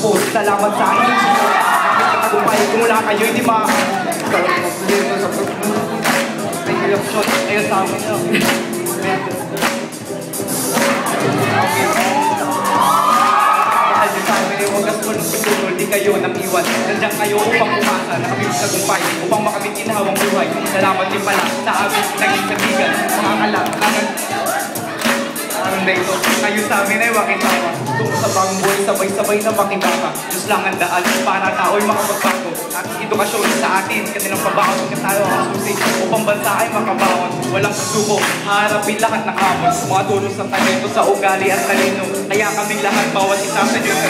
po. Salamat sa akin. Nagkatagumpay kung wala kayo, hindi ayun sa amin yun. Mahal din sa amin yung wagas mo nung pagsunod, di kayo nang iwan. Nandiyan kayo upang umasa, nakamit sa gumpay, upang makamit ginhawang buhay. Salamat din pala sa amin, naging kaibigan, mga kalangan. Ang dito, kayo sa amin ay wakitawa. Tungo sa bagong buhay, sabay-sabay na makibaka. Diyos lang ang daan, para tao'y makapagbago. At edukasyon sa atin, kanilang pabaon, katalo ang susi. Upang bansa ay makabaon, walang susuko. Harapin lahat ng hamon, mga tulong sa talento, sa ugali at talino. Kaya kaming lahat, bawat isa sa Diyos.